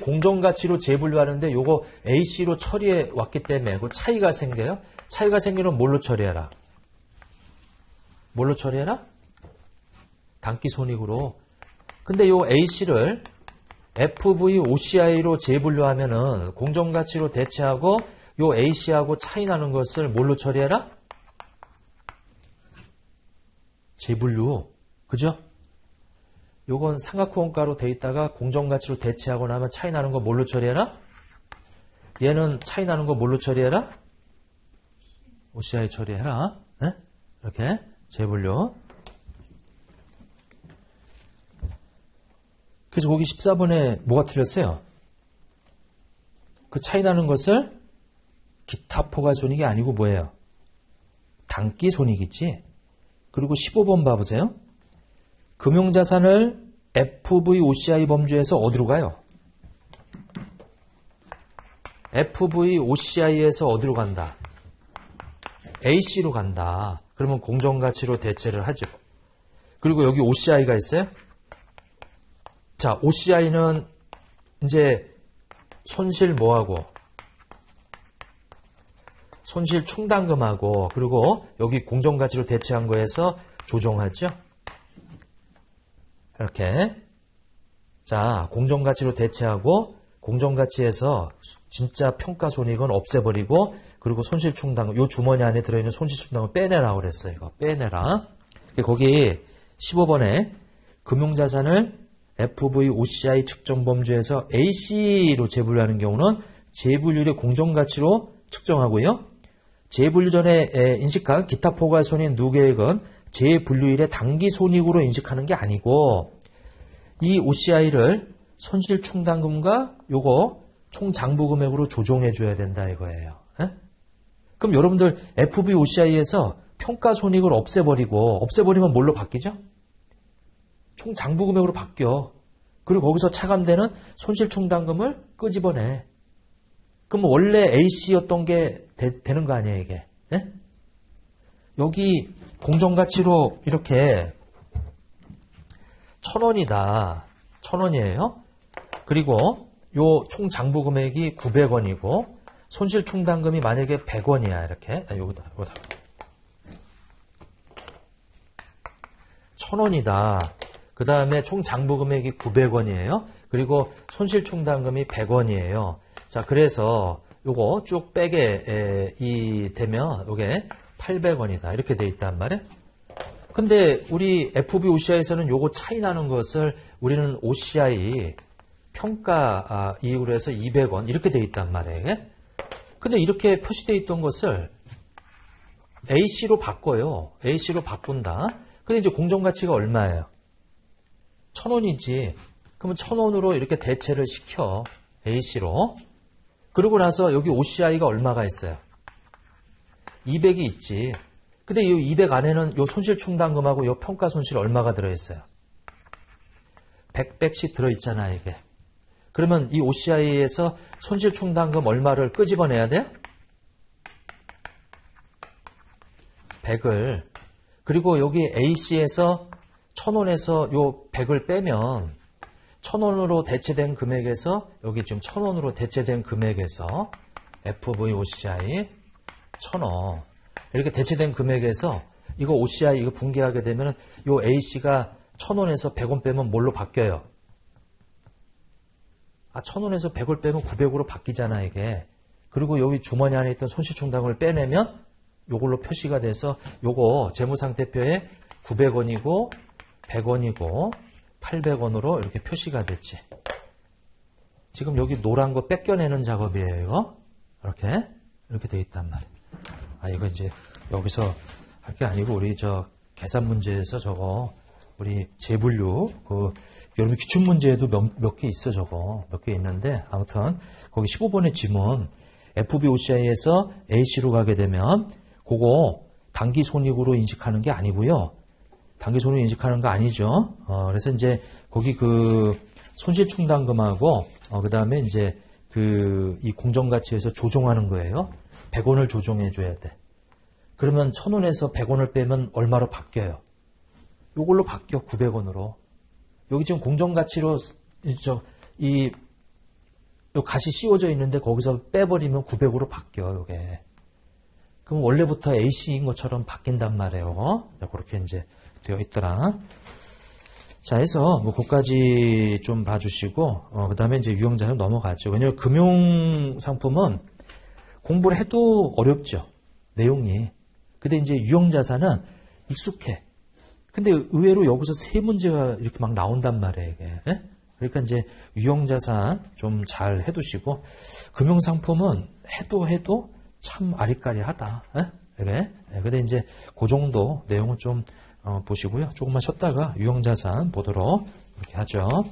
공정가치로 재분류하는데 요거 A씨로 처리해 왔기 때문에 그 차이가 생겨요. 차이가 생기면 뭘로 처리해라? 뭘로 처리해라? 단기손익으로. 근데 요 A씨를 FV OCI로 재분류하면은 공정가치로 대체하고 요 A씨하고 차이 나는 것을 뭘로 처리해라? 재분류. 그죠? 요건 삼각형가로 돼 있다가 공정가치로 대체하고 나면 차이 나는 거 뭘로 처리해라? 얘는 차이 나는 거 뭘로 처리해라? OCI 처리해라. 네? 이렇게 재분류. 그래서 거기 14번에 뭐가 틀렸어요? 그 차이 나는 것을 기타 포괄손익이 아니고 뭐예요? 단기손익이지. 그리고 15번 봐보세요. 금융자산을 FVOCI 범주에서 어디로 가요? FVOCI에서 어디로 간다? AC로 간다. 그러면 공정가치로 대체를 하죠. 그리고 여기 OCI가 있어요? 자, OCI는 이제 손실 뭐하고? 손실 충당금하고 그리고 여기 공정가치로 대체한 거에서 조정하죠. 이렇게. 자, 공정가치로 대체하고 공정가치에서 진짜 평가손익은 없애버리고 그리고 손실충당금, 요 주머니 안에 들어있는 손실충당금을 빼내라고 그랬어요. 이거 빼내라. 거기 15번에 금융자산을 FVOCI 측정범주에서 AC로 재분류하는 경우는 재분류율의 공정가치로 측정하고요. 재분류 전에 인식한 기타 포괄손익 누계액은 재분류일의 단기손익으로 인식하는 게 아니고 이 OCI를 손실충당금과 요거 총장부금액으로 조정해 줘야 된다 이거예요. 에? 그럼 여러분들 FVOCI에서 평가손익을 없애버리면 뭘로 바뀌죠? 총장부금액으로 바뀌어. 그리고 거기서 차감되는 손실충당금을 끄집어내. 그럼 원래 A씨였던 게 되는 거 아니에요 이게? 에? 여기 공정가치로 이렇게 1,000원이다. 1,000원이에요. 그리고 요 총장부금액이 900원이고 손실충당금이 만약에 100원이야. 이렇게. 요거다. 1,000원이다. 그 다음에 총장부금액이 900원이에요. 그리고 손실충당금이 100원이에요. 자, 그래서 요거 쭉 빼게 되면 요게 800원이다. 이렇게 돼 있단 말이에요. 근데 우리 FB OCI에서는 요거 차이 나는 것을 우리는 OCI 평가 이익으로 해서 200원 이렇게 돼 있단 말이에요. 근데 이렇게 표시되어 있던 것을 AC로 바꿔요. AC로 바꾼다. 근데 이제 공정가치가 얼마예요? 1,000원이지. 그러면 1,000원으로 이렇게 대체를 시켜. AC로. 그러고 나서 여기 OCI가 얼마가 있어요? 200이 있지. 근데 이 200 안에는 요 손실 충당금하고 요 평가 손실 얼마가 들어있어요? 100씩 들어있잖아, 이게. 그러면 이 OCI에서 손실 충당금 얼마를 끄집어내야 돼요? 100을. 그리고 여기 AC에서 1,000원에서 요 100을 빼면 1,000원으로 대체된 금액에서 여기 지금 1,000원으로 대체된 금액에서 FVOCI 1,000원 이렇게 대체된 금액에서 이거 OCI 이거 붕괴하게 되면 요 AC가 1,000원에서 100원 빼면 뭘로 바뀌어요? 1,000원에서 100을 빼면 900으로 바뀌잖아 이게. 그리고 여기 주머니 안에 있던 손실충당을 빼내면 요걸로 표시가 돼서 요거 재무상태표에 900원이고 100원이고 800원으로 이렇게 표시가 됐지. 지금 여기 노란 거 뺏겨내는 작업이에요, 이거. 이렇게 돼 있단 말이에요. 이거 이제 여기서 할 게 아니고 우리 저 계산 문제에서 저거 우리 재분류 여러분 기출 문제에도 몇 개 있어 저거. 몇 개 있는데 아무튼 거기 15번의 지문 FVOCI에서 AC로 가게 되면 그거 단기 손익으로 인식하는 게 아니고요. 단기 손익 인식하는 거 아니죠. 그래서 이제 거기 그 손실 충당금하고 그 다음에 이제 이 공정가치에서 조정하는 거예요. 100원을 조정해 줘야 돼. 그러면 1,000원에서 100원을 빼면 얼마로 바뀌어요? 요걸로 바뀌어 900원으로. 여기 지금 공정가치로 요 갓이 씌워져 있는데 거기서 빼버리면 900으로 바뀌어 요게. 그럼 원래부터 AC인 것처럼 바뀐단 말이에요. 그렇게 이제 되어 있더라. 자, 해서 그까지 좀 봐주시고, 그 다음에 이제 유형자산 넘어가죠. 왜냐면 금융상품은 공부를 해도 어렵죠. 내용이. 근데 이제 유형자산은 익숙해. 근데 의외로 여기서 세 문제가 이렇게 막 나온단 말이에요, 이게. 그러니까 이제 유형자산 좀 잘 해두시고, 금융상품은 해도 참 아리까리하다. 그래? 근데 이제 그 정도 내용은 좀 보시고요. 조금만 쉬었다가 유형자산 보도록 이렇게 하죠.